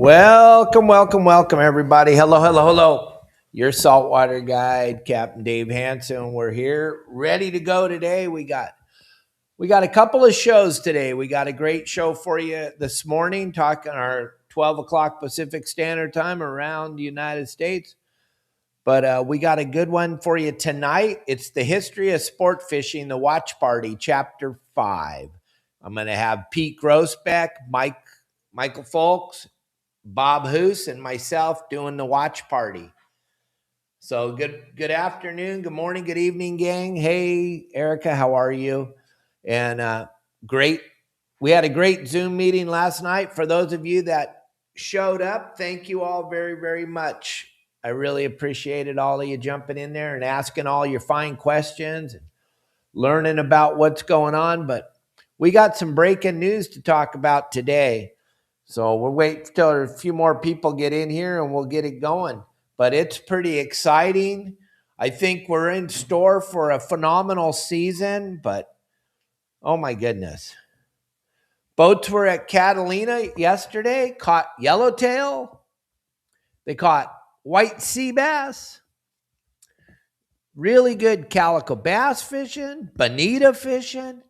Welcome, welcome, welcome, everybody. Hello, hello, hello. Your Saltwater Guide, Captain Dave Hansen. We're here, ready to go today. We got a couple of shows today. We got a great show for you this morning, talking our 12 o'clock Pacific Standard Time around the United States. But we got a good one for you tonight. It's the history of sport fishing, the watch party, Chapter 5. I'm going to have Pete Grossbeck, Michael Folks, Bob Hoos, and myself doing the watch party. So good afternoon, good morning, good evening, gang. Hey, Erica, how are you? And great. We had a great Zoom meeting last night. For those of you that showed up, thank you all very, very much. I really appreciated all of you jumping in there and asking all your fine questions and learning about what's going on. But we got some breaking news to talk about today. So we'll wait till a few more people get in here and we'll get it going. But it's pretty exciting. I think we're in store for a phenomenal season, but oh my goodness. Boats were at Catalina yesterday, caught yellowtail. They caught white sea bass, really good calico bass fishing, bonita fishing.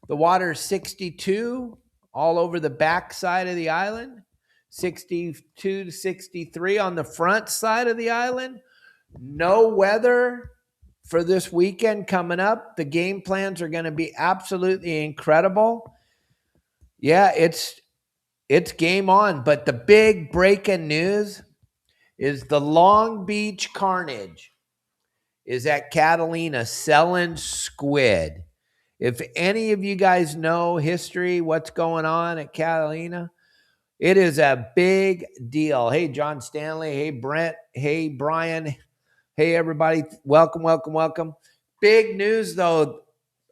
The water's 62 all over the back side of the island, 62 to 63 on the front side of the island. No weather for this weekend coming up. The game plans are going to be absolutely incredible. Yeah, it's game on. But the big breaking news is the Long Beach Carnage is at Catalina selling squid. If any of you guys know history, what's going on at Catalina, it is a big deal. Hey, John Stanley. Hey, Brent. Hey, Brian. Hey, everybody. Welcome, welcome, welcome. Big news, though.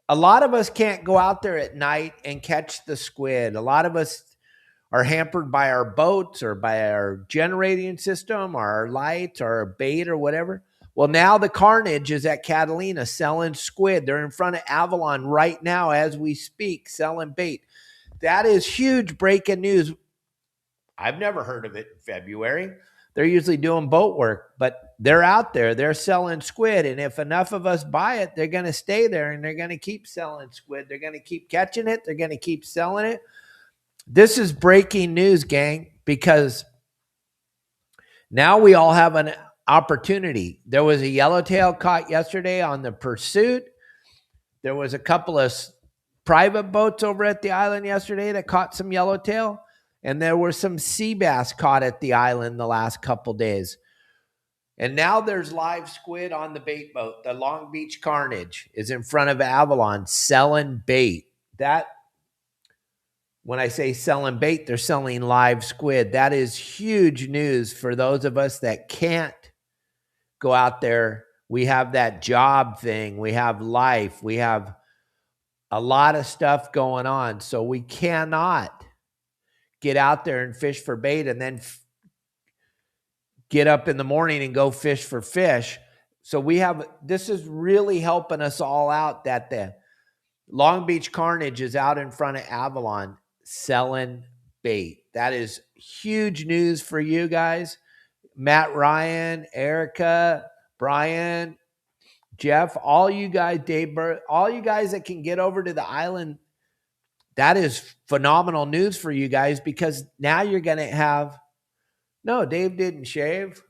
A lot of us can't go out there at night and catch the squid. A lot of us are hampered by our boats or by our generating system or our lights or our bait or whatever. Well, now the Carnage is at Catalina selling squid. They're in front of Avalon right now as we speak, selling bait. That is huge breaking news. I've never heard of it in February. They're usually doing boat work, but they're out there. They're selling squid, and if enough of us buy it, they're going to stay there, and they're going to keep selling squid. They're going to keep catching it. They're going to keep selling it. This is breaking news, gang, because now we all have an opportunity. There was a yellowtail caught yesterday on the Pursuit. There was a couple of private boats over at the island yesterday that caught some yellowtail. And there were some sea bass caught at the island the last couple days. And now there's live squid on the bait boat. The Long Beach Carnage is in front of Avalon selling bait. That, when I say selling bait, they're selling live squid. That is huge news for those of us that can't go out there. We have that job thing. We have life. We have a lot of stuff going on. So we cannot get out there and fish for bait and then get up in the morning and go fish for fish. So this is really helping us all out that the Long Beach Carnage is out in front of Avalon selling bait. That is huge news for you guys. Matt, Ryan, Erica, Brian, Jeff, all you guys, Dave, all you guys that can get over to the island. That is phenomenal news for you guys because now you're going to have, no, Dave didn't shave.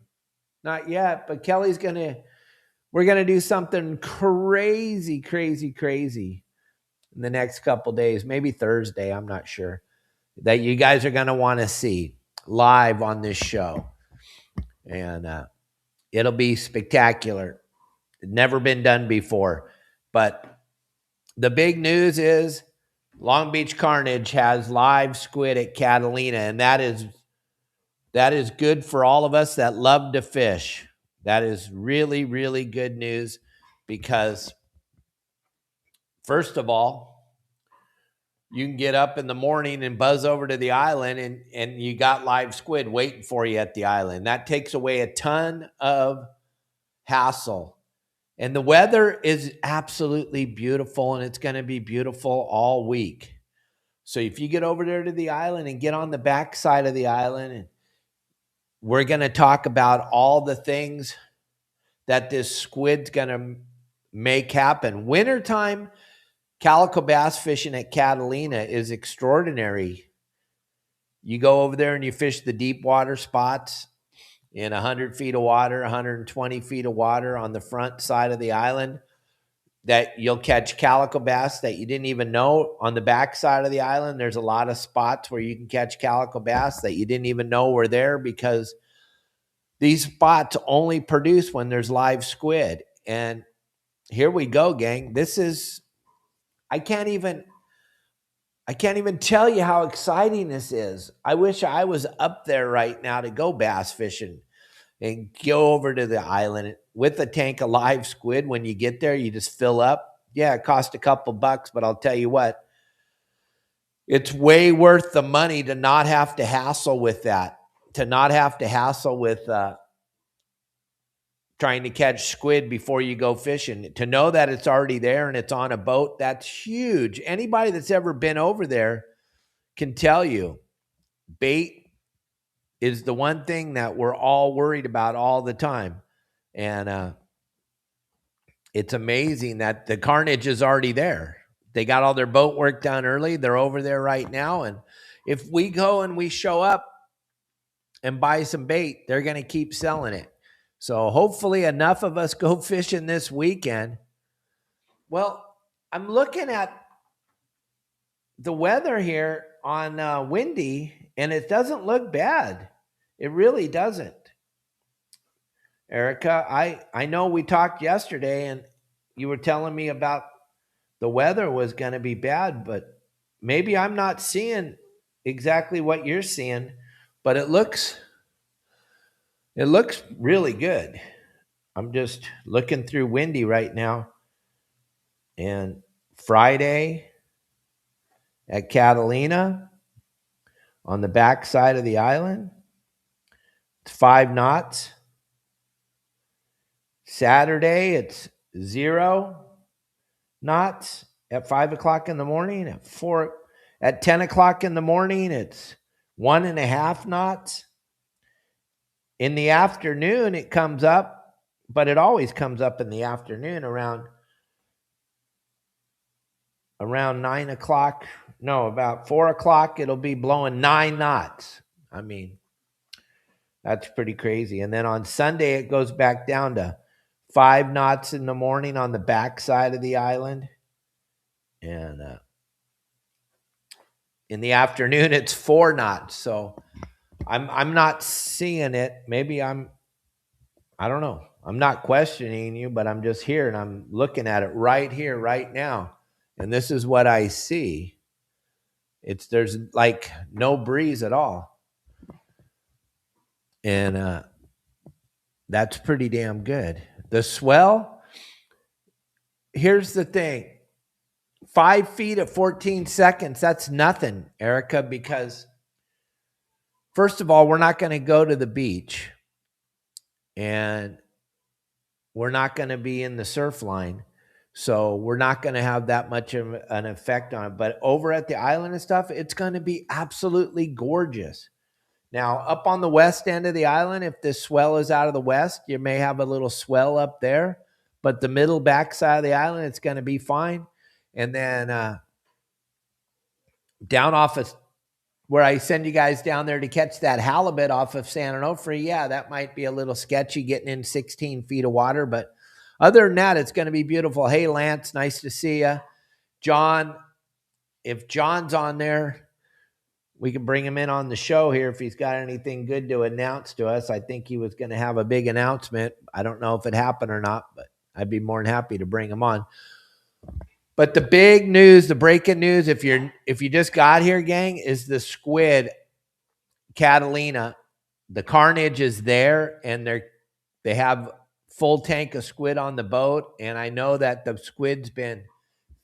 Not yet, but we're going to do something crazy, crazy, crazy in the next couple days, maybe Thursday, I'm not sure, that you guys are going to want to see live on this show. And it'll be spectacular. Never been done before. But the big news is Long Beach Carnage has live squid at Catalina, and that is good for all of us that love to fish. That is really, really good news because, first of all, you can get up in the morning and buzz over to the island and you got live squid waiting for you at the island. That takes away a ton of hassle. And the weather is absolutely beautiful, and it's going to be beautiful all week. So if you get over there to the island and get on the back side of the island we're going to talk about all the things that this squid's going to make happen. Wintertime calico bass fishing at Catalina is extraordinary. You go over there and you fish the deep water spots in 100 feet of water, 120 feet of water on the front side of the island, that you'll catch calico bass that you didn't even know. On the back side of the island, there's a lot of spots where you can catch calico bass that you didn't even know were there, because these spots only produce when there's live squid. And here we go, gang. This is, I can't even tell you how exciting this is. I wish I was up there right now to go bass fishing and go over to the island with a tank of live squid. When you get there, you just fill up. Yeah, it costs a couple bucks, but I'll tell you what, it's way worth the money to not have to hassle with that, to not have to hassle with trying to catch squid before you go fishing. To know that it's already there and it's on a boat, that's huge. Anybody that's ever been over there can tell you, bait is the one thing that we're all worried about all the time. And it's amazing that the carnage is already there. They got all their boat work done early. They're over there right now. And if we go and we show up and buy some bait, they're going to keep selling it. So hopefully enough of us go fishing this weekend. Well, I'm looking at the weather here on windy, and it doesn't look bad. It really doesn't. Erica, I know we talked yesterday and you were telling me about the weather was going to be bad, but maybe I'm not seeing exactly what you're seeing, but it looks really good. I'm just looking through windy right now. And Friday at Catalina on the back side of the island, it's 5 knots. Saturday, it's 0 knots at 5 o'clock in the morning. At 10 o'clock in the morning, it's 1.5 knots. In the afternoon, it comes up, but it always comes up in the afternoon around 9 o'clock. No, about 4 o'clock, it'll be blowing 9 knots. I mean, that's pretty crazy. And then on Sunday, it goes back down to 5 knots in the morning on the back side of the island. And in the afternoon, it's 4 knots. So I'm not seeing it. Maybe I don't know. I'm not questioning you, but I'm just here and I'm looking at it right here, right now. And this is what I see. There's like no breeze at all. And that's pretty damn good. The swell, here's the thing. 5 feet at 14 seconds, that's nothing, Erica, because first of all, we're not going to go to the beach and we're not going to be in the surf line. So we're not going to have that much of an effect on it. But over at the island and stuff, it's going to be absolutely gorgeous. Now, up on the west end of the island, if this swell is out of the west, you may have a little swell up there. But the middle back side of the island, it's going to be fine. And then down off of where I send you guys down there to catch that halibut off of San Onofre, yeah, that might be a little sketchy getting in 16 feet of water. But other than that, it's going to be beautiful. Hey, Lance, nice to see you. John, if John's on there, we can bring him in on the show here if he's got anything good to announce to us. I think he was going to have a big announcement. I don't know if it happened or not, but I'd be more than happy to bring him on. But the big news, the breaking news, if you just got here, gang, is the squid Catalina. The carnage is there, and they have full tank of squid on the boat. And I know that the squid's been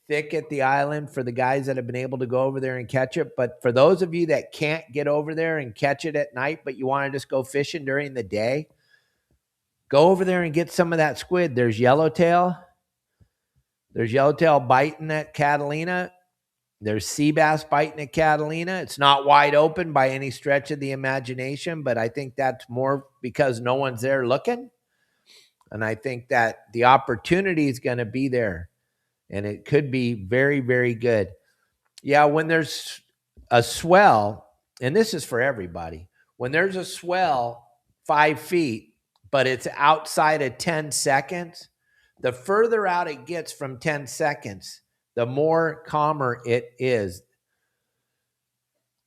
thick at the island for the guys that have been able to go over there and catch it. But for those of you that can't get over there and catch it at night, but you want to just go fishing during the day, go over there and get some of that squid. There's yellowtail. There's yellowtail biting at Catalina. There's sea bass biting at Catalina. It's not wide open by any stretch of the imagination, but I think that's more because no one's there looking. And I think that the opportunity is going to be there, and it could be very, very good. Yeah, when there's a swell, and this is for everybody, when there's a swell 5 feet, but it's outside of 10 seconds, the further out it gets from 10 seconds, the more calmer it is.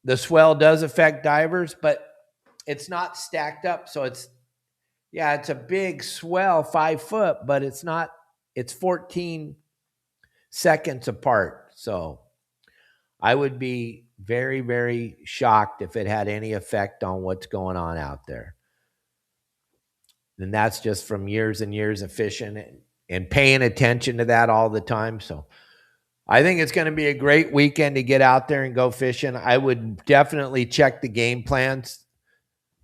The swell does affect divers, but it's not stacked up. So it's a big swell, 5 foot, but it's 14 seconds apart. So I would be very, very shocked if it had any effect on what's going on out there. And that's just from years and years of fishing and paying attention to that all the time. So I think it's going to be a great weekend to get out there and go fishing. I would definitely check the game plans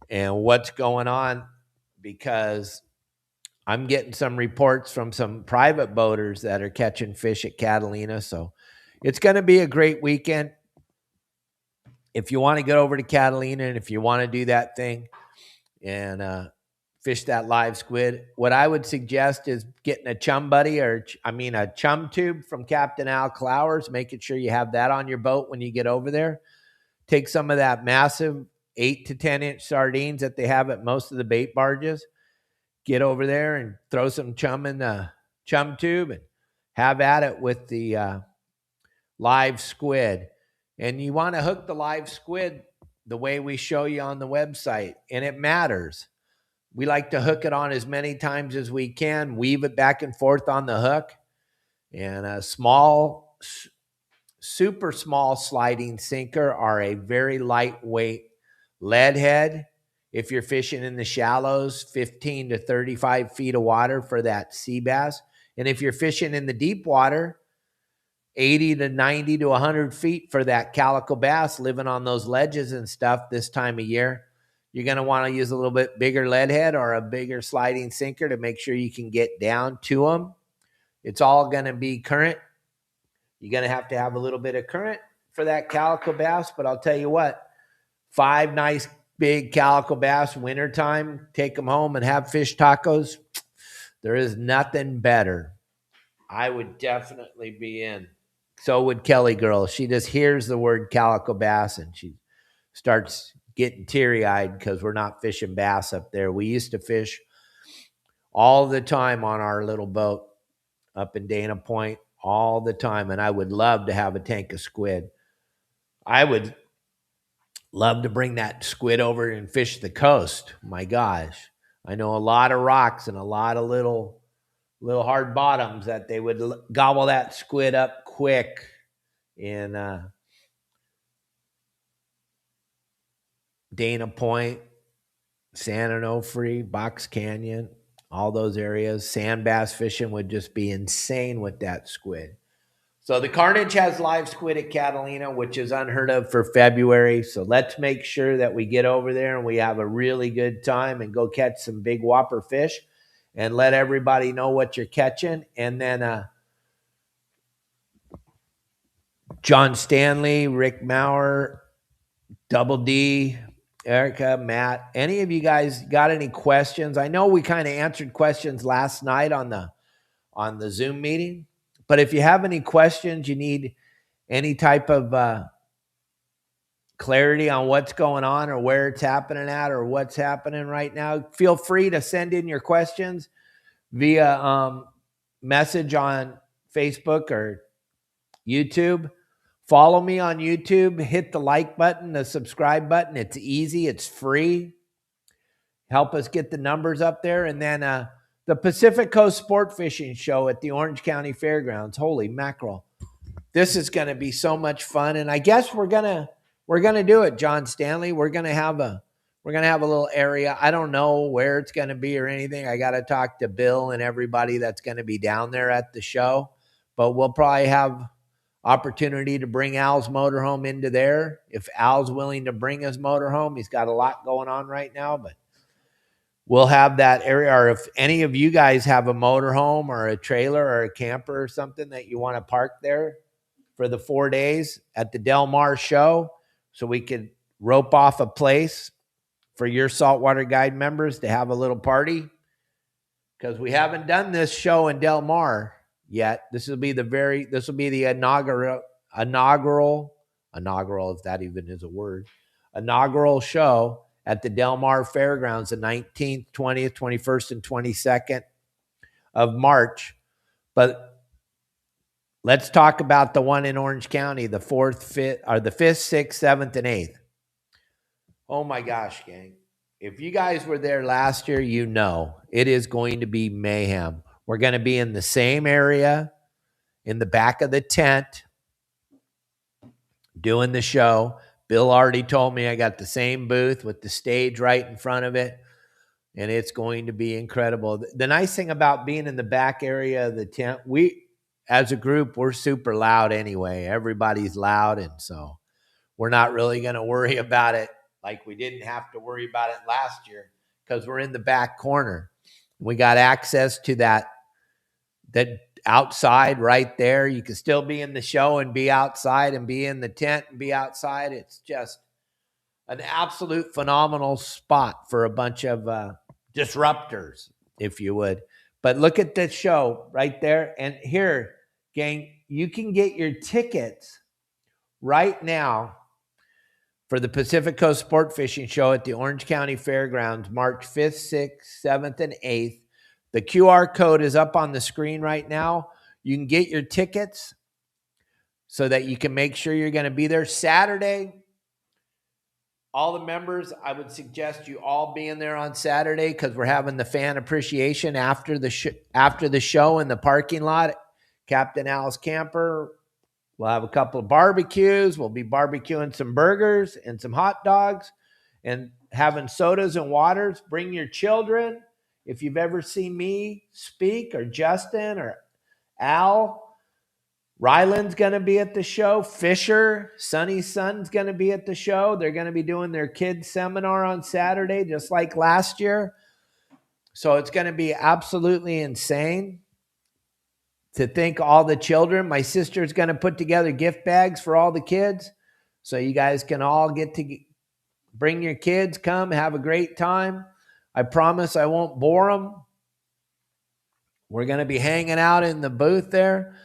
and what's going on, because I'm getting some reports from some private boaters that are catching fish at Catalina. So it's going to be a great weekend. If you want to get over to Catalina and if you want to do that thing and fish that live squid, what I would suggest is getting a chum buddy a chum tube from Captain Al Clowers, making sure you have that on your boat when you get over there. Take some of that massive 8 to 10 inch sardines that they have at most of the bait barges. Get over there and throw some chum in the chum tube and have at it with the live squid. And you want to hook the live squid the way we show you on the website. And it matters. We like to hook it on as many times as we can, weave it back and forth on the hook. And a super small sliding sinker are a very lightweight lead head. If you're fishing in the shallows, 15 to 35 feet of water for that sea bass. And if you're fishing in the deep water, 80 to 90 to 100 feet for that calico bass living on those ledges and stuff this time of year, you're going to want to use a little bit bigger lead head or a bigger sliding sinker to make sure you can get down to them. It's all going to be current. You're going to have a little bit of current for that calico bass, but I'll tell you what, 5 nice big calico bass, wintertime, take them home and have fish tacos. There is nothing better. I would definitely be in. So would Kelly girl. She just hears the word calico bass and she starts getting teary-eyed because we're not fishing bass up there. We used to fish all the time on our little boat up in Dana Point, all the time, and I would love to have a tank of squid. I would love to bring that squid over and fish the coast. My gosh. I know a lot of rocks and a lot of little hard bottoms that they would gobble that squid up quick in Dana Point, San Onofre, Box Canyon, all those areas. Sand bass fishing would just be insane with that squid. So the Carnage has live squid at Catalina, which is unheard of for February. So let's make sure that we get over there and we have a really good time and go catch some big whopper fish and let everybody know what you're catching. And then John Stanley, Rick Maurer, Double D, Erica, Matt, any of you guys got any questions? I know we kind of answered questions last night on the Zoom meeting, but if you have any questions, you need any type of clarity on what's going on or where it's happening at or what's happening right now, feel free to send in your questions via message on Facebook or YouTube. Follow me on YouTube. Hit the like button, the subscribe button. It's easy. It's free. Help us get the numbers up there. And then the Pacific Coast Sport Fishing Show at the Orange County Fairgrounds. Holy mackerel. This is going to be so much fun. And I guess we're going to do it, John Stanley. We're going to have a little area. I don't know where it's going to be or anything. I got to talk to Bill and everybody that's going to be down there at the show. But we'll probably have opportunity to bring Al's motorhome into there. If Al's willing to bring his motorhome, he's got a lot going on right now, but we'll have that area. Or if any of you guys have a motorhome or a trailer or a camper or something that you want to park there, for the 4 days at the Del Mar show so we could rope off a place for your Saltwater Guide members to have a little party, because we haven't done this show in Del Mar yet. This will be the inaugural, if that even is a word, inaugural show at the Del Mar Fairgrounds, the 19th, 20th, 21st, and 22nd of March. But let's talk about the one in Orange County, the 4th, 5th, or the 5th, 6th, 7th, and 8th. Oh my gosh, gang. If you guys were there last year, you know it is going to be mayhem. We're going to be in the same area, in the back of the tent, doing the show. Bill already told me I got the same booth with the stage right in front of it, and it's going to be incredible. The nice thing about being in the back area of the tent, we, as a group, we're super loud anyway. Everybody's loud, and so we're not really going to worry about it like we didn't have to worry about it last year, because we're in the back corner. We got access to that outside right there. You can still be in the show and be outside, and be in the tent and be outside. It's just an absolute phenomenal spot for a bunch of disruptors, if you would. But look at this show right there. And here, gang, you can get your tickets right now for the Pacific Coast Sport Fishing Show at the Orange County Fairgrounds, March 5th, 6th, 7th, and 8th. The QR code is up on the screen right now. You can get your tickets so that you can make sure you're going to be there Saturday. All the members, I would suggest you all being there on Saturday, because we're having the fan appreciation after the show in the parking lot. Captain Al's Camper. We'll have a couple of barbecues. We'll be barbecuing some burgers and some hot dogs and having sodas and waters. Bring your children. If you've ever seen me speak, or Justin or Al, Ryland's going to be at the show. Fisher, Sonny's son's going to be at the show. They're going to be doing their kids seminar on Saturday, just like last year. So it's going to be absolutely insane. To think all the children, my sister's going to put together gift bags for all the kids. So you guys can all get to bring your kids, come have a great time. I promise I won't bore them. We're going to be hanging out in the booth there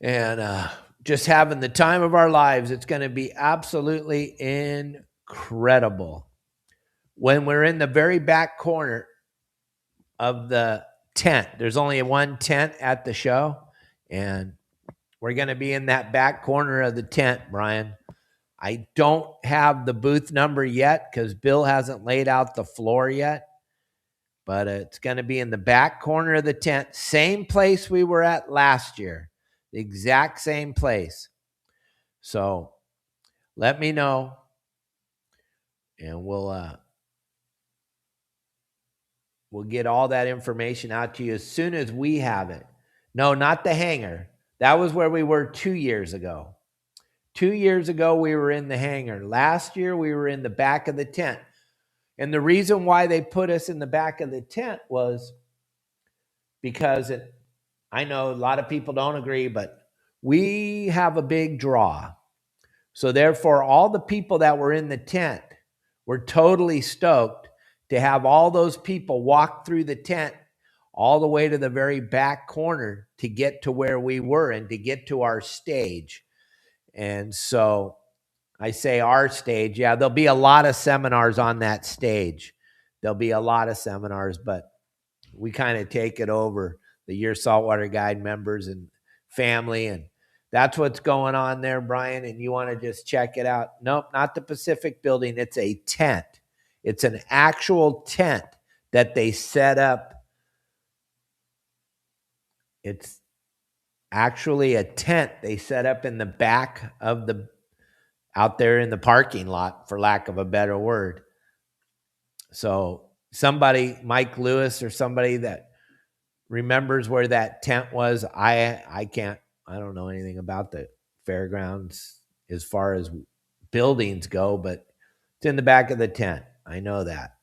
and just having the time of our lives. It's going to be absolutely incredible. When we're in the very back corner of the tent, there's only one tent at the show, and we're going to be in that back corner of the tent, Brian. I don't have the booth number yet because Bill hasn't laid out the floor yet, but it's going to be in the back corner of the tent, same place we were at last year, the exact same place. So let me know, and we'll get all that information out to you as soon as we have it. No, not the hangar. That was where we were 2 years ago. 2 years ago, we were in the hangar. Last year, we were in the back of the tent. And the reason why they put us in the back of the tent was because I know a lot of people don't agree, but we have a big draw. So therefore, all the people that were in the tent were totally stoked to have all those people walk through the tent all the way to the very back corner to get to where we were and to get to our stage. And so I say our stage. Yeah, there'll be a lot of seminars on that stage. There'll be a lot of seminars, but we kind of take it over, the Your Saltwater Guide members and family. And that's what's going on there, Brian. And you want to just check it out. Nope, not the Pacific building. It's a tent. It's an actual tent that they set up. It's actually a tent they set up in the back of out there in the parking lot, for lack of a better word. So somebody, Mike Lewis or somebody that remembers where that tent was, I don't know anything about the fairgrounds as far as buildings go, but it's in the back of the tent. I know that.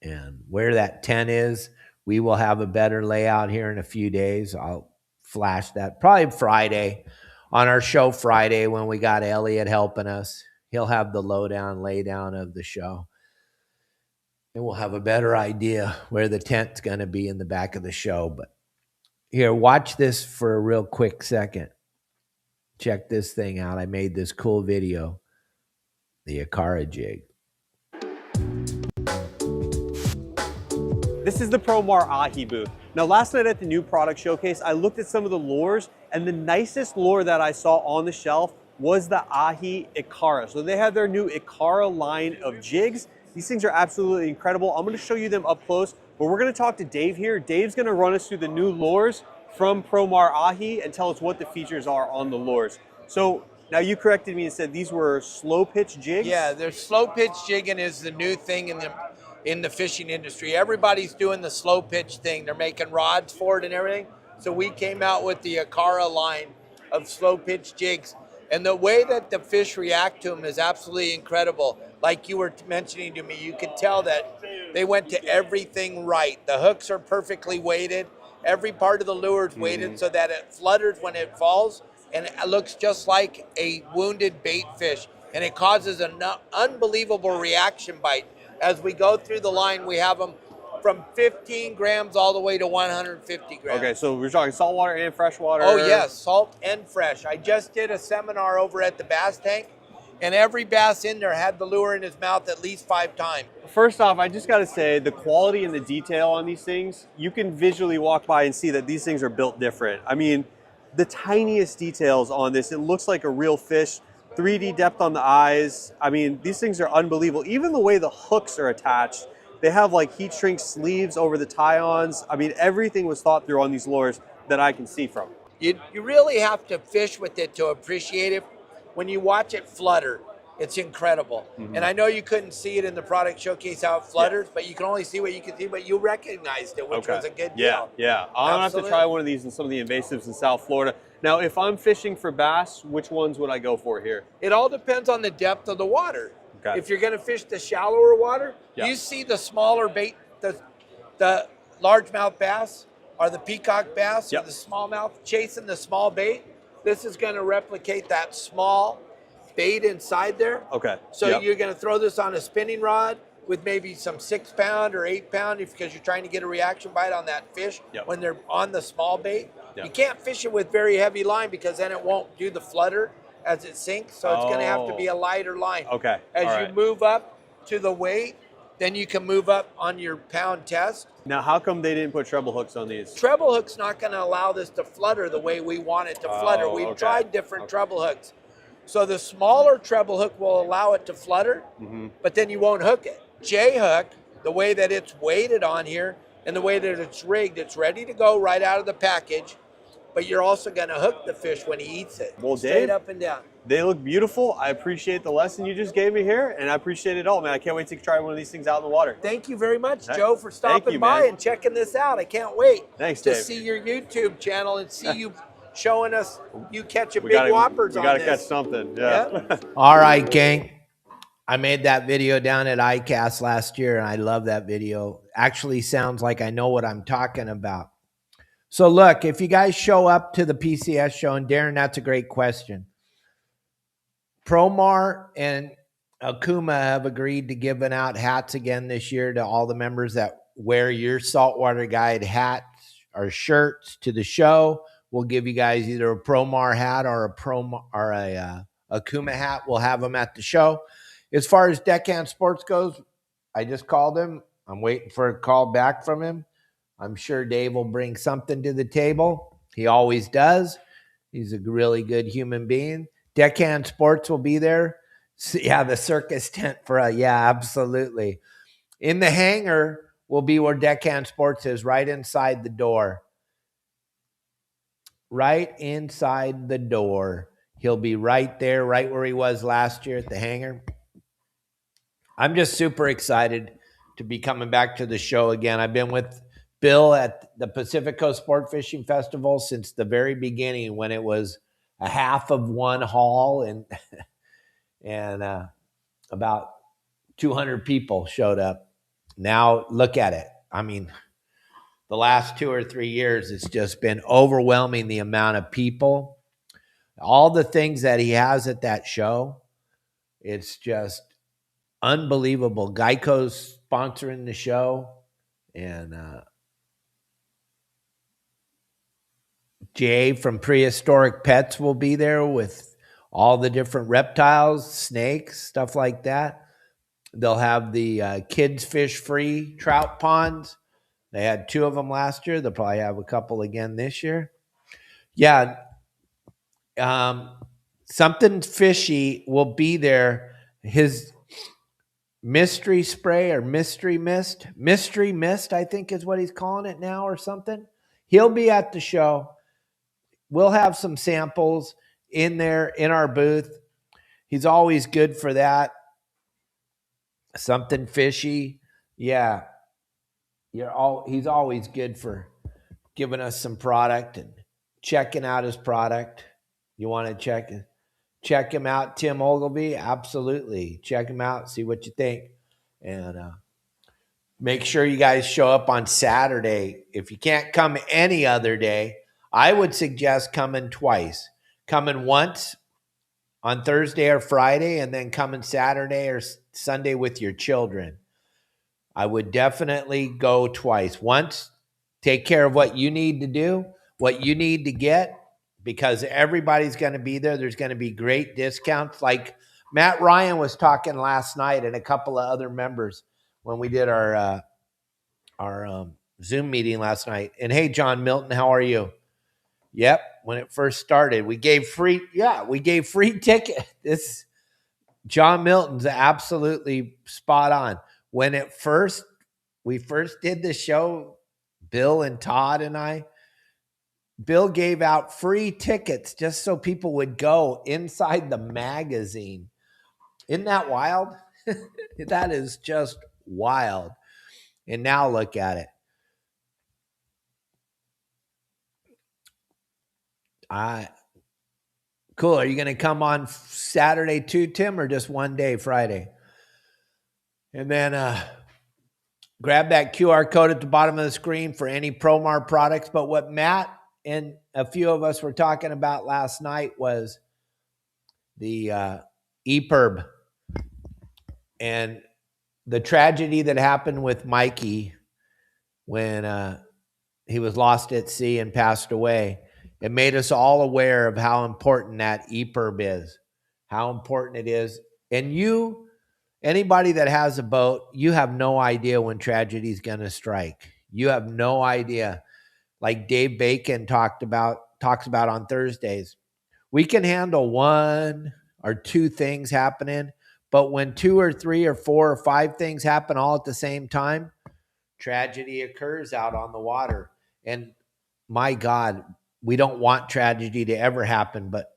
And where that tent is, we will have a better layout here in a few days. I'll flash that. Probably Friday, on our show Friday when we got Elliot helping us. He'll have the lowdown, laydown of the show. And we'll have a better idea where the tent's going to be in the back of the show. But here, watch this for a real quick second. Check this thing out. I made this cool video. The Akara jig. This is the Promar Ahi booth. Now, last night at the new product showcase, I looked at some of the lures, and the nicest lure that I saw on the shelf was the Ahi Akara. So they have their new Akara line of jigs. These things are absolutely incredible. I'm gonna show you them up close, but we're gonna talk to Dave here. Dave's gonna run us through the new lures from Promar Ahi and tell us what the features are on the lures. So now you corrected me and said these were slow pitch jigs? Yeah, their slow pitch jigging is the new thing in the fishing industry. Everybody's doing the slow pitch thing. They're making rods for it and everything. So we came out with the Akara line of slow pitch jigs. And the way that the fish react to them is absolutely incredible. Like you were mentioning to me, you could tell that they went to everything right. The hooks are perfectly weighted. Every part of the lure is weighted so that it flutters when it falls, and it looks just like a wounded bait fish. And it causes an unbelievable reaction bite. As we go through the line, we have them from 15 grams all the way to 150 grams. Okay, so we're talking saltwater and freshwater. Oh yes, salt and fresh. I just did a seminar over at the bass tank, and every bass in there had the lure in his mouth at least 5 times. First off, I just gotta say, the quality and the detail on these things, you can visually walk by and see that these things are built different. I mean, the tiniest details on this, it looks like a real fish. 3D depth on the eyes. I mean, these things are unbelievable. Even the way the hooks are attached, they have like heat shrink sleeves over the tie-ons. I mean, everything was thought through on these lures that I can see from. You really have to fish with it to appreciate it. When you watch it flutter, it's incredible. And I know you couldn't see it in the product showcase how it flutters, but you can only see what you can see, but you recognized it, which was a good deal. Yeah. I'm gonna have to try one of these in some of the invasives in South Florida. Now, if I'm fishing for bass, which ones would I go for here? It all depends on the depth of the water. Okay. If you're gonna fish the shallower water, you see the smaller bait, the largemouth bass or the peacock bass or the smallmouth chasing the small bait. This is gonna replicate that small bait inside there. Okay. So you're gonna throw this on a spinning rod with maybe some 6-pound or 8-pound because you're trying to get a reaction bite on that fish when they're on the small bait. You can't fish it with very heavy line because then it won't do the flutter as it sinks. So it's going to have to be a lighter line. Okay. As you move up to the weight, then you can move up on your pound test. Now, how come they didn't put treble hooks on these? Treble hook's not going to allow this to flutter the way we want it to flutter. We've tried different treble hooks. So the smaller treble hook will allow it to flutter, but then you won't hook it. J-hook, the way that it's weighted on here and the way that it's rigged, it's ready to go right out of the package, but you're also going to hook the fish when he eats it. Well, straight Dave, up and down. They look beautiful. I appreciate the lesson you just gave me here, and I appreciate it all, man. I can't wait to try one of these things out in the water. Thank you very much, Joe, for stopping by and checking this out. I can't wait to see your YouTube channel and see you showing us you catching big whoppers on this. We got to catch something, yeah. All right, gang. I made that video down at ICAST last year, and I love that video. Actually sounds like I know what I'm talking about. So look, if you guys show up to the PCS show, and Darren, that's a great question. Promar and Okuma have agreed to giving out hats again this year to all the members that wear your Saltwater Guide hats or shirts to the show. We'll give you guys either a Promar hat or a Okuma hat. We'll have them at the show. As far as Deckhand Sports goes, I just called him. I'm waiting for a call back from him. I'm sure Dave will bring something to the table. He always does. He's a really good human being. Deckhand Sports will be there. So, yeah, the circus tent for absolutely. In the hangar will be where Deckhand Sports is, right inside the door. Right inside the door. He'll be right there, right where he was last year at the hangar. I'm just super excited to be coming back to the show again. I've been with Bill at the Pacific Coast Sport Fishing Festival since the very beginning when it was a half of one hall and about 200 people showed up. Now look at it. I mean, the last 2 or 3 years, it's just been overwhelming, the amount of people, all the things that he has at that show. It's just unbelievable. Geico's sponsoring the show, and Jay from Prehistoric Pets will be there with all the different reptiles, snakes, stuff like that. They'll have the kids fish free trout ponds. They had 2 of them last year. They'll probably have a couple again this year. Yeah. Something Fishy will be there. His mystery spray or mystery mist, I think is what he's calling it now or something. He'll be at the show. We'll have some samples in there in our booth. He's always good for that. Something Fishy. Yeah. He's always good for giving us some product and checking out his product. You want to check him out, Tim Ogilvy? Absolutely. Check him out, see what you think. And make sure you guys show up on Saturday. If you can't come any other day, I would suggest coming twice. Coming once on Thursday or Friday, and then coming Saturday or Sunday with your children. I would definitely go twice. Once, take care of what you need to do, what you need to get, because everybody's going to be there. There's going to be great discounts. Like Matt Ryan was talking last night, and a couple of other members when we did our Zoom meeting last night. And hey, John Milton, how are you? Yep. When it first started, we gave free ticket. John Milton's absolutely spot on. When we first did the show, Bill and Todd and Bill gave out free tickets just so people would go inside the magazine. Isn't that wild? That is just wild. And now look at it. Cool. Are you going to come on Saturday too, Tim, or just one day, Friday? And then grab that QR code at the bottom of the screen for any Promar products. But what Matt and a few of us were talking about last night was the EPIRB and the tragedy that happened with Mikey when he was lost at sea and passed away. It made us all aware of how important that EPIRB is, how important it is. And anybody that has a boat, you have no idea when tragedy is going to strike. You have no idea. Like Dave Bacon talks about on Thursdays. We can handle 1 or 2 things happening, but when 2 or 3 or 4 or 5 things happen all at the same time, tragedy occurs out on the water. And my God, we don't want tragedy to ever happen, but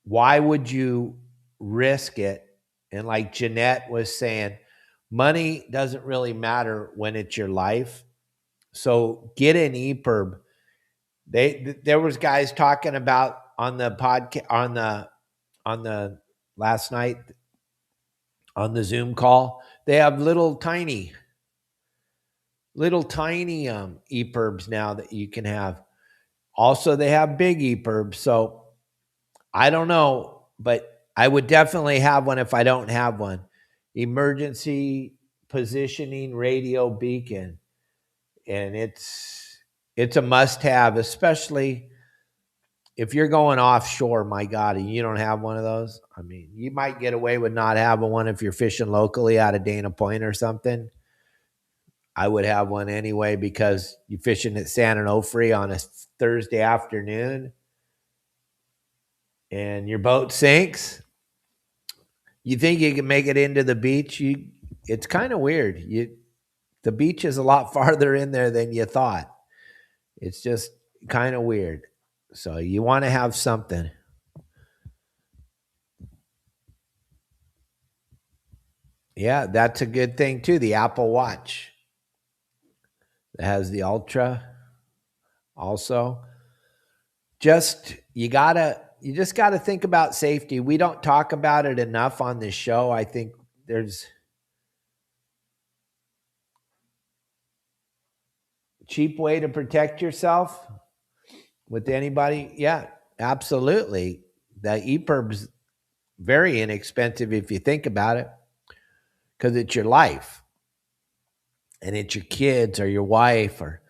why would you risk it? And like Jeanette was saying, money doesn't really matter when it's your life. So get an EPIRB. There was guys talking about on the podcast on the last night on the Zoom call. They have little tiny EPIRBs now that you can have. Also, they have big EPIRBs. So I don't know, but I would definitely have one if I don't have one. Emergency positioning radio beacon. And it's a must-have, especially if you're going offshore, my God, and you don't have one of those. I mean, you might get away with not having one if you're fishing locally out of Dana Point or something. I would have one anyway because you're fishing at San Onofre on a Thursday afternoon and your boat sinks. You think you can make it into the beach? It's kind of weird. The beach is a lot farther in there than you thought. It's just kind of weird. So you want to have something. Yeah, that's a good thing too. The Apple Watch. It has the Ultra also. You just gotta think about safety. We don't talk about it enough on this show. I think there's cheap way to protect yourself with anybody? Yeah, absolutely. The EPIRB's very inexpensive if you think about it, because it's your life and it's your kids or your wife or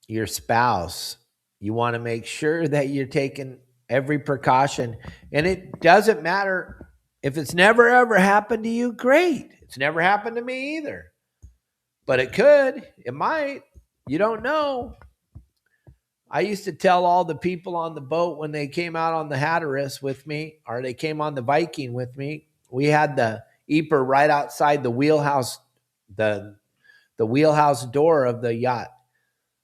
your spouse. You want to make sure that you're taking every precaution. And it doesn't matter if it's never ever happened to you, great. It's never happened to me either. But it could, it might. You don't know. I used to tell all the people on the boat when they came out on the Hatteras with me, or they came on the Viking with me, we had the EPIR right outside the wheelhouse, the wheelhouse door of the yacht.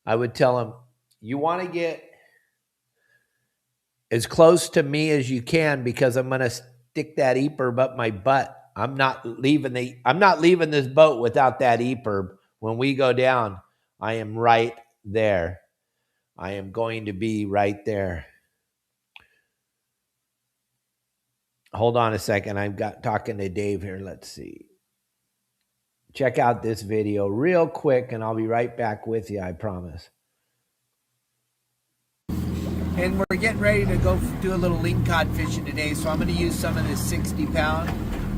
I would tell them, you want to get as close to me as you can, because I'm going to stick that EPIRB up my butt. I'm not leaving this boat without that EPIRB. When we go down, I am right there. I am going to be right there. Hold on a second. I've got talking to Dave here. Let's see. Check out this video real quick, and I'll be right back with you, I promise. And we're getting ready to go do a little lingcod fishing today, so I'm going to use some of this 60-pound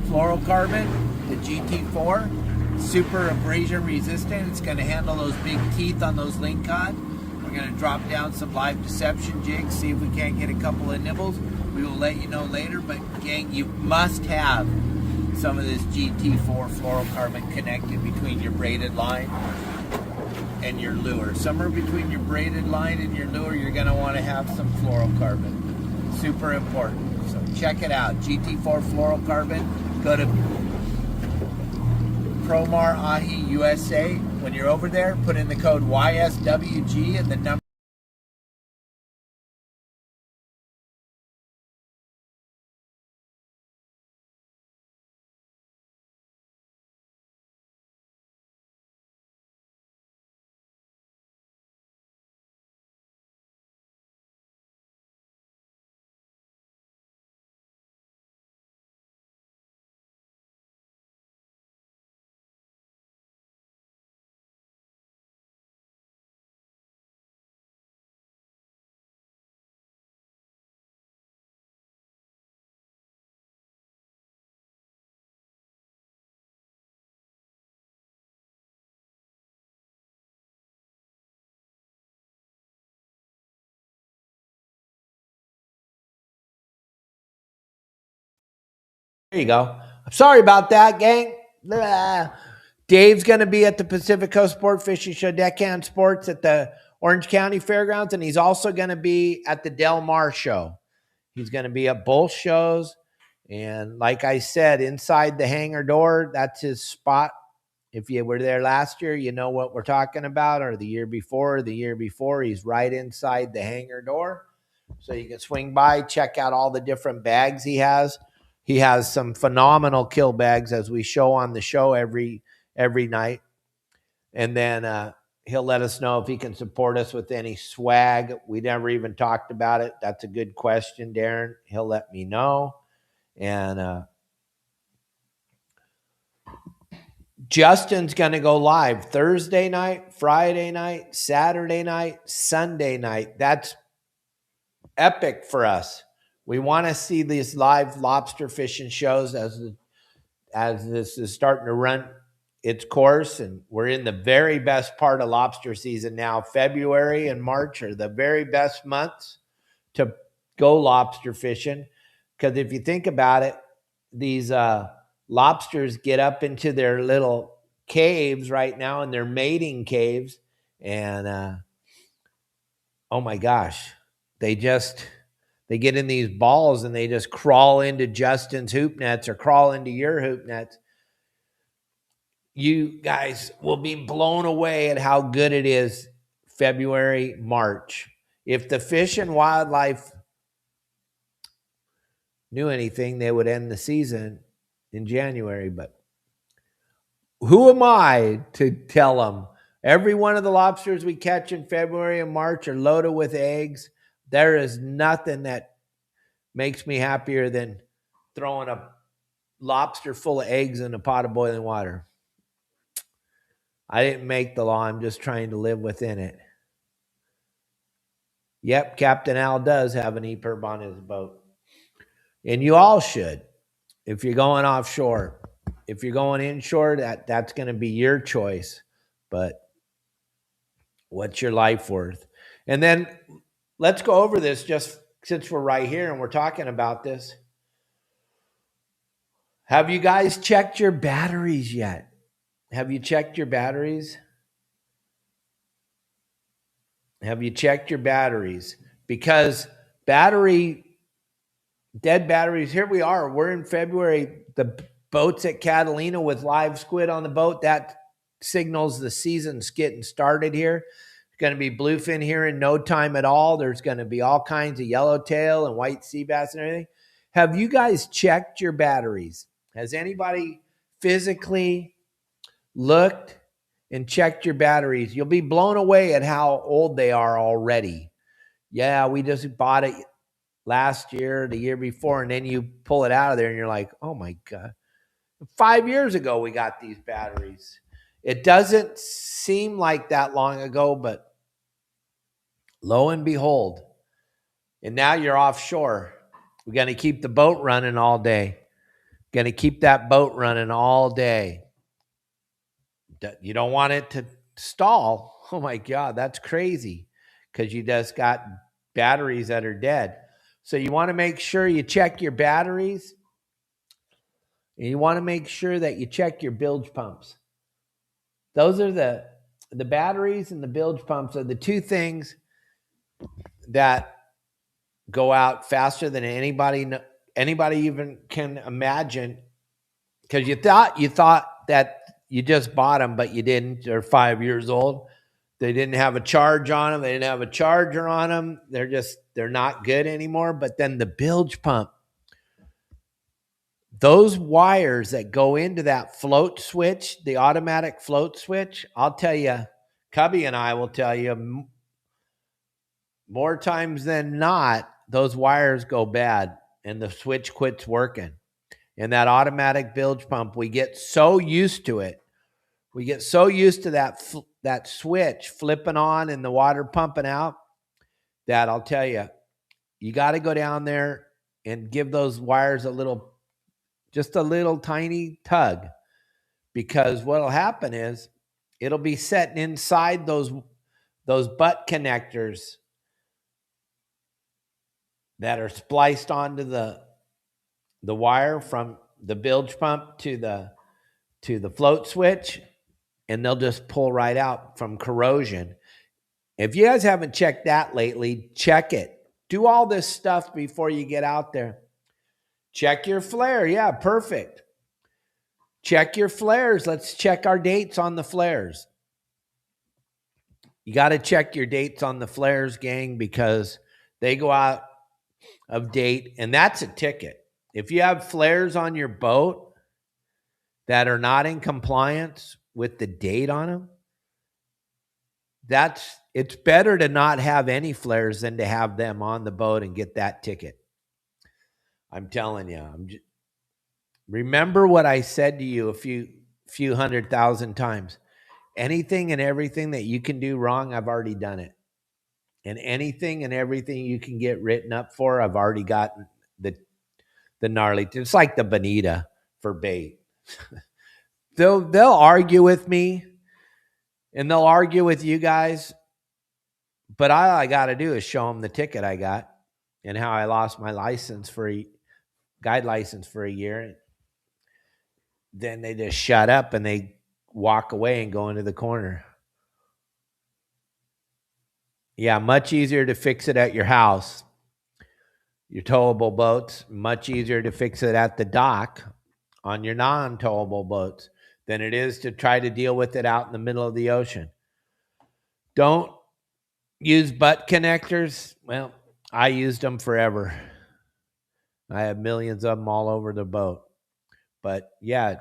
fluorocarbon, the GT4. Super abrasion resistant. It's going to handle those big teeth on those lingcod. We're going to drop down some live deception jigs, see if we can't get a couple of nibbles. We will let you know later, but gang, you must have some of this GT4 fluorocarbon connected between your braided line and your lure. Somewhere between your braided line and your lure, you're going to want to have some fluorocarbon. Super important. So check it out. GT4 fluorocarbon. Go to Promar Ahi USA. When you're over there, put in the code YSWG and the number. There you go. I'm sorry about that, gang. Blah. Dave's going to be at the Pacific Coast Sport Fishing Show, Deckhand Sports at the Orange County Fairgrounds, and he's also going to be at the Del Mar show. He's going to be at both shows. And like I said, inside the hangar door, that's his spot. If you were there last year, you know what we're talking about, or the year before. He's right inside the hangar door. So you can swing by, check out all the different bags he has. He has some phenomenal kill bags, as we show on the show every night. And then he'll let us know if he can support us with any swag. We never even talked about it. That's a good question, Darren. He'll let me know. And Justin's going to go live Thursday night, Friday night, Saturday night, Sunday night. That's epic for us. We want to see these live lobster fishing shows as this is starting to run its course, and we're in the very best part of lobster season now. February and March are the very best months to go lobster fishing, because if you think about it, these lobsters get up into their little caves right now, and they're mating caves, and oh my gosh, they get in these balls and they just crawl into Justin's hoop nets or crawl into your hoop nets. You guys will be blown away at how good it is February, March. If the Fish and Wildlife knew anything, they would end the season in January. But who am I to tell them? Every one of the lobsters we catch in February and March are loaded with eggs. There is nothing that makes me happier than throwing a lobster full of eggs in a pot of boiling water. I didn't make the law. I'm just trying to live within it. Yep, Captain Al does have an EPIRB on his boat. And you all should. If you're going offshore, if you're going inshore, that's going to be your choice. But what's your life worth? And then let's go over this just since we're right here and we're talking about this. Have you guys checked your batteries yet? Have you checked your batteries? Have you checked your batteries? Because dead batteries, here we are. We're in February. The boat's at Catalina with live squid on the boat. That signals the season's getting started here. It's going to be bluefin here in no time at all. There's going to be all kinds of yellowtail and white sea bass and everything. Have you guys checked your batteries? Has anybody physically looked and checked your batteries? You'll be blown away at how old they are already. Yeah, we just bought it last year, the year before, and then you pull it out of there and you're like, oh my God. 5 years ago, we got these batteries. It doesn't seem like that long ago, but lo and behold, and now you're offshore. We're going to keep the boat running all day. Going to keep that boat running all day. You don't want it to stall. Oh my God, that's crazy because you just got batteries that are dead. So you want to make sure you check your batteries. And you want to make sure that you check your bilge pumps. Those are the batteries and the bilge pumps are the two things that go out faster than anybody even can imagine. Because you thought that you just bought them, but you didn't. They're 5 years old. They didn't have a charge on them. They didn't have a charger on them. They're not good anymore. But then the bilge pump, those wires that go into that float switch, the automatic float switch, I'll tell you, Cubby and I will tell you, more times than not, those wires go bad and the switch quits working. And that automatic bilge pump, we get so used to it. We get so used to that switch flipping on and the water pumping out that I'll tell you, you got to go down there and give those wires just a little tiny tug, because what'll happen is it'll be setting inside those butt connectors that are spliced onto the wire from the bilge pump to the float switch, and they'll just pull right out from corrosion. If you guys haven't checked that lately, check it. Do all this stuff before you get out there. Check your flare. Yeah, perfect. Check your flares. Let's check our dates on the flares. You got to check your dates on the flares, gang, because they go out of date, and that's a ticket. If you have flares on your boat that are not in compliance with the date on them, it's better to not have any flares than to have them on the boat and get that ticket. I'm telling you. Remember what I said to you a few 100,000 times. Anything and everything that you can do wrong, I've already done it. And anything and everything you can get written up for, I've already gotten the gnarly. It's like the bonita for bait. They'll argue with me, and they'll argue with you guys, but all I got to do is show them the ticket I got and how I lost my guide license for a year. Then they just shut up and they walk away and go into the corner. Yeah, much easier to fix it at your house. Your towable boats, much easier to fix it at the dock on your non-towable boats than it is to try to deal with it out in the middle of the ocean. Don't use butt connectors. Well, I used them forever. I have millions of them all over the boat. But yeah,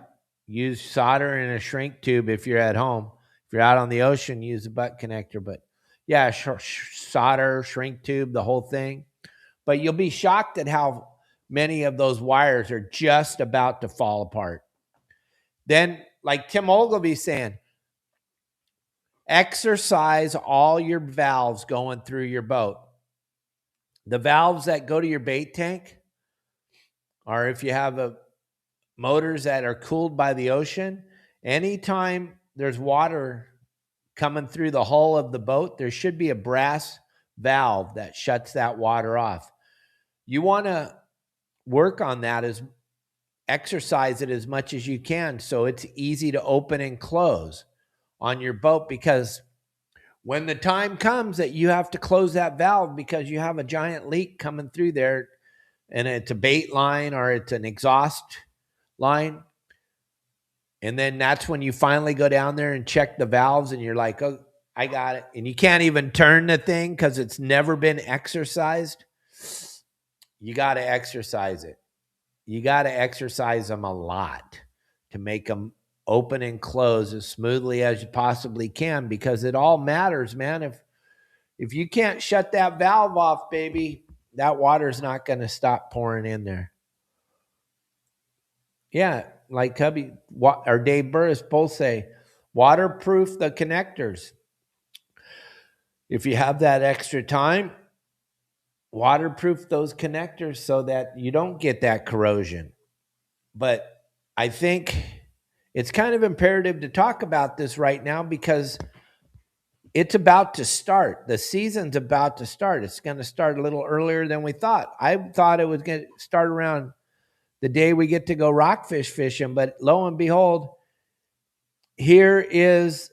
use solder and a shrink tube if you're at home. If you're out on the ocean, use a butt connector. But yeah, solder, shrink tube, the whole thing. But you'll be shocked at how many of those wires are just about to fall apart. Then, like Tim Ogilvy saying, exercise all your valves going through your boat. The valves that go to your bait tank, or if you have motors that are cooled by the ocean, anytime there's water coming through the hull of the boat, there should be a brass valve that shuts that water off. You want to work on that, exercise it as much as you can so it's easy to open and close on your boat, because when the time comes that you have to close that valve because you have a giant leak coming through there, and it's a bait line or it's an exhaust line, and then that's when you finally go down there and check the valves and you're like, oh, I got it. And you can't even turn the thing because it's never been exercised. You got to exercise it. You got to exercise them a lot to make them open and close as smoothly as you possibly can, because it all matters, man. If you can't shut that valve off, baby, that water's not going to stop pouring in there. Yeah, like Cubby or Dave Burris both say, waterproof the connectors. If you have that extra time, waterproof those connectors so that you don't get that corrosion. But I think it's kind of imperative to talk about this right now because it's about to start. The season's about to start. It's going to start a little earlier than we thought. I thought it was going to start around the day we get to go rockfish fishing, but lo and behold, here is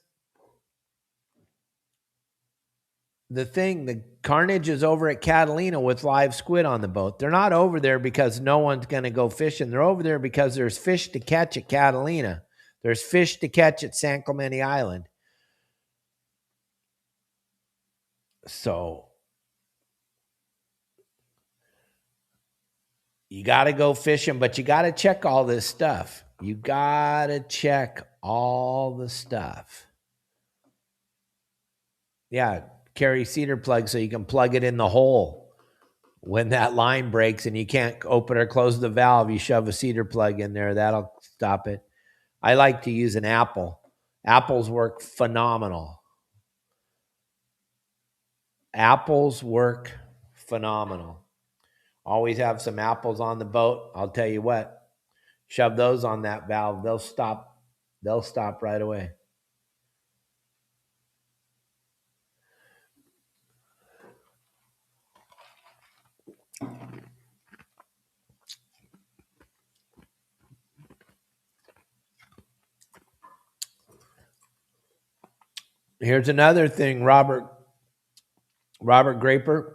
the thing. The carnage is over at Catalina with live squid on the boat. They're not over there because no one's going to go fishing. They're over there because there's fish to catch at Catalina. There's fish to catch at San Clemente Island. So you got to go fishing, but you got to check all this stuff. You got to check all the stuff. Yeah, carry cedar plug so you can plug it in the hole. When that line breaks and you can't open or close the valve, you shove a cedar plug in there. That'll stop it. I like to use an apple. Apples work phenomenal. Apples work phenomenal. Always have some apples on the boat. I'll tell you what, shove those on that valve. They'll stop. They'll stop right away. Here's another thing, Robert Graper.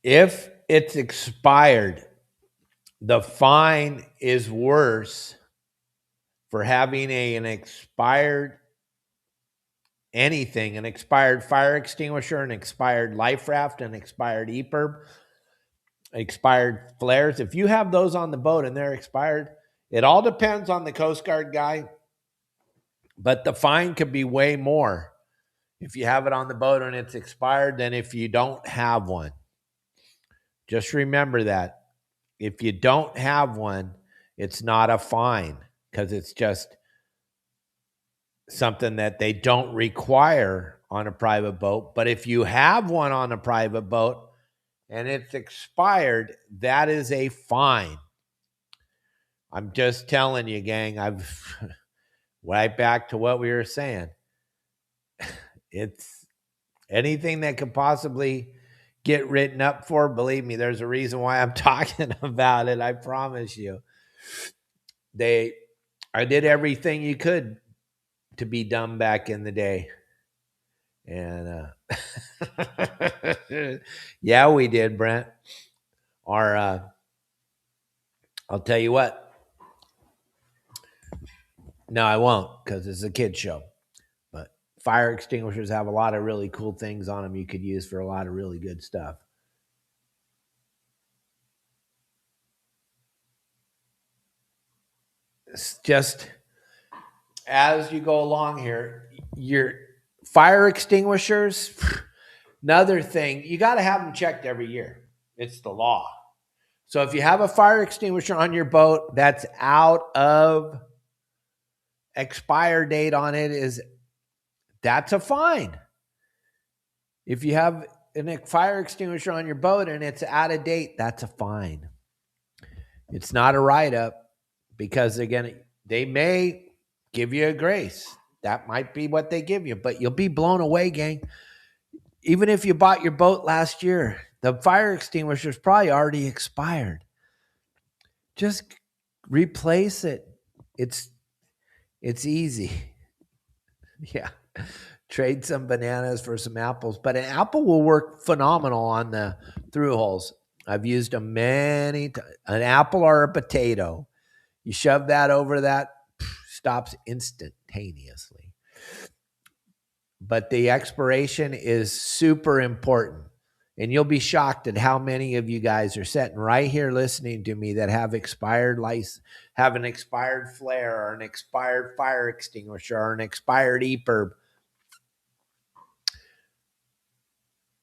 If it's expired, the fine is worse for having an expired anything, an expired fire extinguisher, an expired life raft, an expired EPIRB, expired flares. If you have those on the boat and they're expired, it all depends on the Coast Guard guy, but the fine could be way more if you have it on the boat and it's expired than if you don't have one. Just remember that. If you don't have one, it's not a fine because it's just something that they don't require on a private boat. But if you have one on a private boat and it's expired, that is a fine. I'm just telling you, gang, I've right back to what we were saying. It's anything that could possibly get written up for. Believe me, there's a reason why I'm talking about it. I promise you. I did everything you could to be done back in the day. And yeah, we did, Brent. I'll tell you what. No, I won't, because it's a kid show. But fire extinguishers have a lot of really cool things on them you could use for a lot of really good stuff. It's just as you go along here, your fire extinguishers, another thing, you got to have them checked every year. It's the law. So if you have a fire extinguisher on your boat that's out of expire date on it that's a fine. If you have a fire extinguisher on your boat and it's out of date, that's a fine. It's not a write-up because, again, they may give you a grace. That might be what they give you, but you'll be blown away, gang. Even if you bought your boat last year, the fire extinguisher is probably already expired. Just replace it. It's easy. Yeah. Trade some bananas for some apples, but an apple will work phenomenal on the through holes. I've used them many times. An apple or a potato. You shove that over that, stops instantaneously. But the expiration is super important. And you'll be shocked at how many of you guys are sitting right here listening to me that have expired license, have an expired flare or an expired fire extinguisher or an expired EPIRB.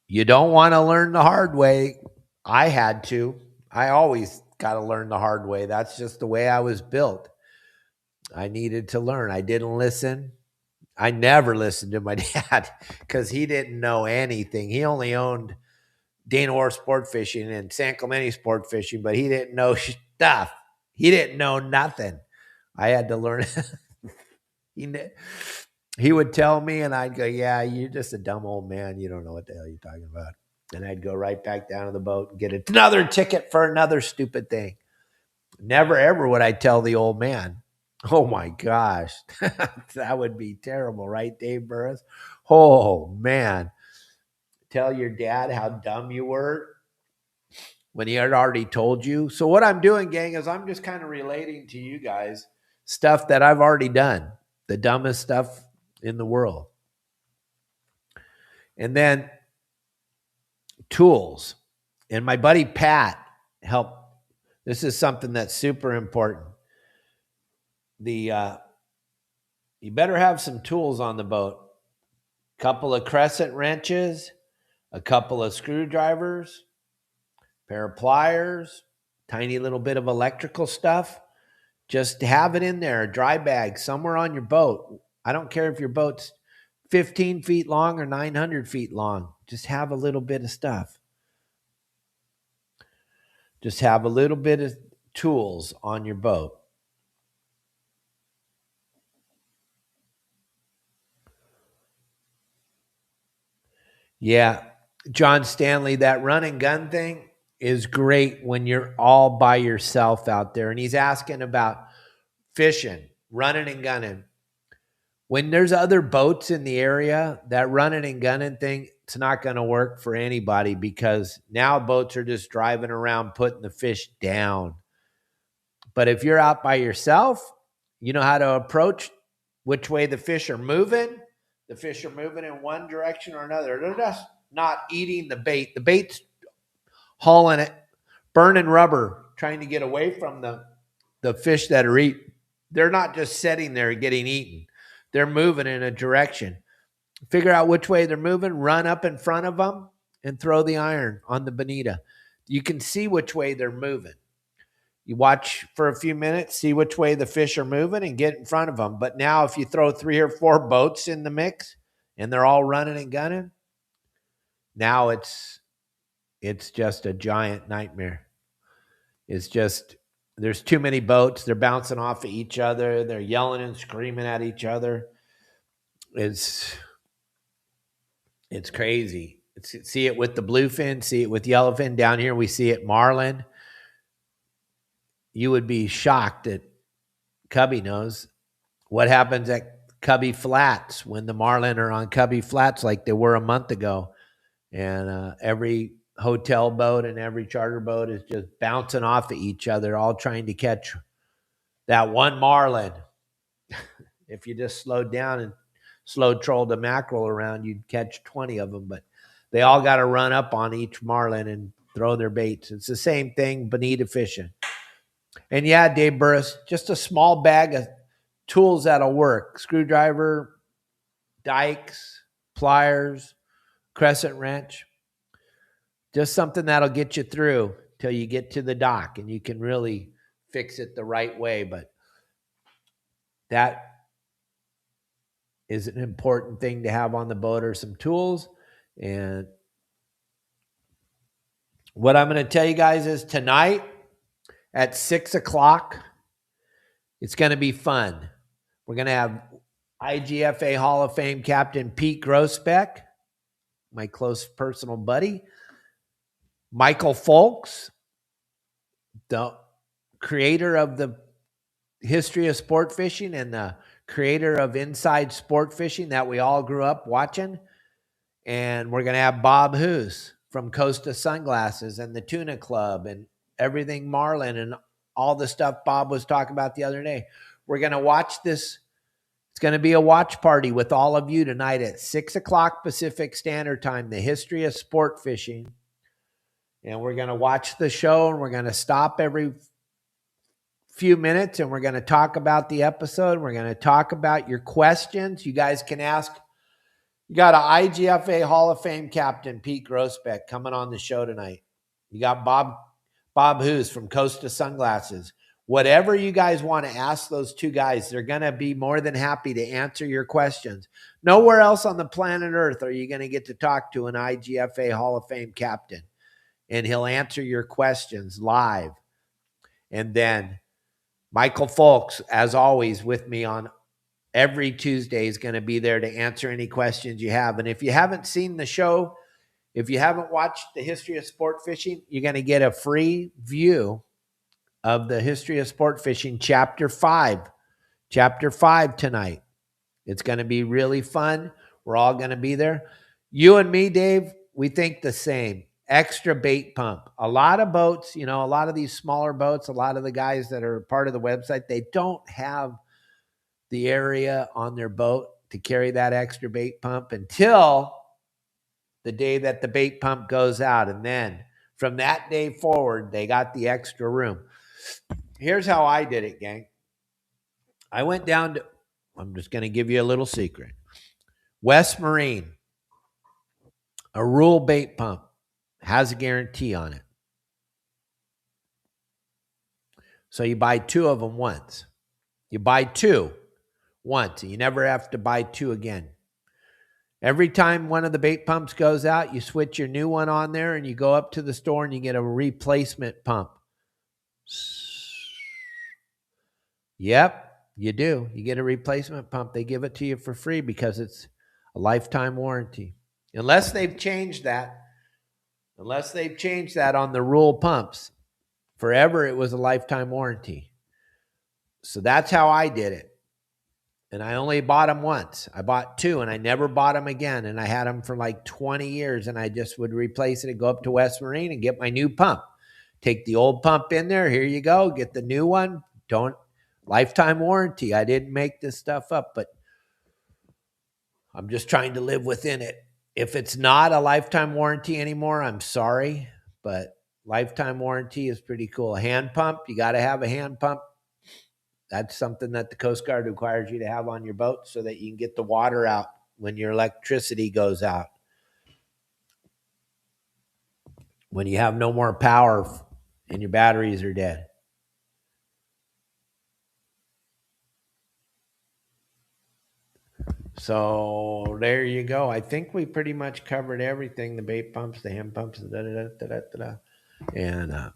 You don't want to learn the hard way. I had to. I always got to learn the hard way. That's just the way I was built. I needed to learn. I didn't listen. I never listened to my dad because he didn't know anything. He only owned Dana Wharf Sport Fishing and San Clemente Sport Fishing, but he didn't know stuff. He didn't know nothing. I had to learn. He would tell me, and I'd go, yeah, you're just a dumb old man. You don't know what the hell you're talking about. And I'd go right back down to the boat and get another ticket for another stupid thing. Never, ever would I tell the old man. Oh, my gosh. That would be terrible, right, Dave Burris? Oh, man. Tell your dad how dumb you were when he had already told you. So what I'm doing, gang, is I'm just kind of relating to you guys stuff that I've already done, the dumbest stuff in the world. And then tools. And my buddy Pat helped. This is something that's super important. You better have some tools on the boat. A couple of crescent wrenches, a couple of screwdrivers, pair of pliers, tiny little bit of electrical stuff. Just have it in there, a dry bag somewhere on your boat. I don't care if your boat's 15 feet long or 900 feet long. Just have a little bit of stuff. Just have a little bit of tools on your boat. Yeah, John Stanley, that run and gun thing is great when you're all by yourself out there. And he's asking about fishing, running and gunning. When there's other boats in the area, that running and gunning thing, it's not going to work for anybody because now boats are just driving around putting the fish down. But if you're out by yourself, you know how to approach which way the fish are moving. The fish are moving in one direction or another. They're just not eating the bait. The bait's hauling it, burning rubber, trying to get away from the fish that are eating. They're not just sitting there getting eaten. They're moving in a direction. Figure out which way they're moving, run up in front of them, and throw the iron on the bonita. You can see which way they're moving. You watch for a few minutes, see which way the fish are moving, and get in front of them. But now if you throw 3 or 4 boats in the mix and they're all running and gunning, now it's just a giant nightmare. It's just, there's too many boats. They're bouncing off of each other. They're yelling and screaming at each other. It's crazy. See it with the bluefin, see it with yellowfin. Down here we see it marlin. You would be shocked at Cubby knows what happens at Cubby Flats when the marlin are on Cubby Flats like they were a month ago. And every hotel boat and every charter boat is just bouncing off of each other, all trying to catch that one marlin. If you just slowed down and slow trolled a mackerel around, you'd catch 20 of them. But they all got to run up on each marlin and throw their baits. It's the same thing bonita fishing. And yeah, Dave Burris, just a small bag of tools that'll work. Screwdriver, dikes, pliers, crescent wrench. Just something that'll get you through till you get to the dock and you can really fix it the right way. But that is an important thing to have on the boat, or some tools. And what I'm going to tell you guys is tonight at 6 o'clock, it's going to be fun. We're going to have IGFA Hall of Fame Captain Pete Grosbeck, my close personal buddy, Michael Folks, the creator of the history of sport fishing and the creator of Inside Sport Fishing that we all grew up watching. And we're going to have Bob Hoos from Costa Sunglasses and the Tuna Club and everything Marlin and all the stuff Bob was talking about the other day. We're going to watch this. It's going to be a watch party with all of you tonight at 6 o'clock Pacific Standard Time, the history of sport fishing. And we're going to watch the show, and we're going to stop every few minutes, and we're going to talk about the episode. We're going to talk about your questions. You guys can ask. You got an IGFA Hall of Fame Captain, Pete Grosbeck, coming on the show tonight. You got Bob Hoos from Costa Sunglasses. Whatever you guys want to ask those two guys, they're going to be more than happy to answer your questions. Nowhere else on the planet Earth are you going to get to talk to an IGFA Hall of Fame captain, and he'll answer your questions live. And then Michael Folks, as always, with me on every Tuesday, is going to be there to answer any questions you have. And if you haven't seen the show, if you haven't watched the history of sport fishing, you're going to get a free view of the history of sport fishing, chapter 5 tonight. It's going to be really fun. We're all going to be there. You and me, Dave, we think the same. Extra bait pump. A lot of boats, a lot of these smaller boats, a lot of the guys that are part of the website, they don't have the area on their boat to carry that extra bait pump until the day that the bait pump goes out. And then from that day forward, they got the extra room. Here's how I did it, gang. I went down to, I'm just going to give you a little secret. West Marine, a rule bait pump, has a guarantee on it. So you buy 2 of them once. You buy 2 once, and you never have to buy 2 again. Every time one of the bait pumps goes out, you switch your new one on there, and you go up to the store and you get a replacement pump. Yep, you do. You get a replacement pump. They give it to you for free because it's a lifetime warranty. Unless they've changed that. Unless they've changed that on the rule pumps. Forever it was a lifetime warranty. So that's how I did it. And I only bought them once. I bought 2, and I never bought them again. And I had them for like 20 years, and I just would replace it and go up to West Marine and get my new pump. Take the old pump in there. Here you go. Get the new one. Lifetime warranty. I didn't make this stuff up, but I'm just trying to live within it. If it's not a lifetime warranty anymore, I'm sorry, but lifetime warranty is pretty cool. A hand pump, you got to have a hand pump. That's something that the Coast Guard requires you to have on your boat so that you can get the water out when your electricity goes out. When you have no more power and your batteries are dead. So there you go. I think we pretty much covered everything. The bait pumps, the hand pumps, and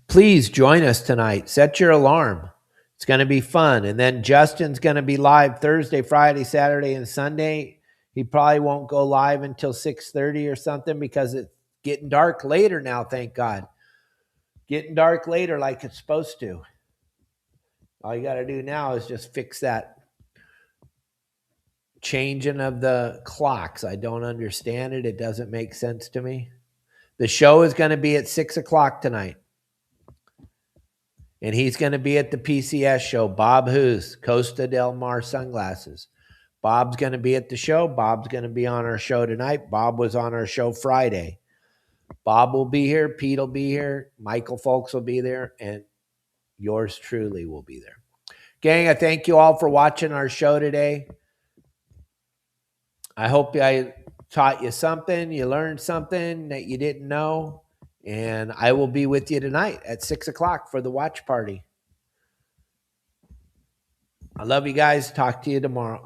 please join us tonight. Set your alarm. It's going to be fun. And then Justin's going to be live Thursday, Friday, Saturday, and Sunday. He probably won't go live until 6:30 or something because it's getting dark later now, thank God. Getting dark later like it's supposed to. All you got to do now is just fix that changing of the clocks. I don't understand it. It doesn't make sense to me. The show is going to be at 6 o'clock tonight. And he's going to be at the PCS show. Bob Hoos, Costa Del Mar Sunglasses. Bob's going to be at the show. Bob's going to be on our show tonight. Bob was on our show Friday. Bob will be here. Pete will be here. Michael Folks will be there. And yours truly will be there. Gang, I thank you all for watching our show today. I hope I taught you something. You learned something that you didn't know. And I will be with you tonight at 6 o'clock for the watch party. I love you guys. Talk to you tomorrow.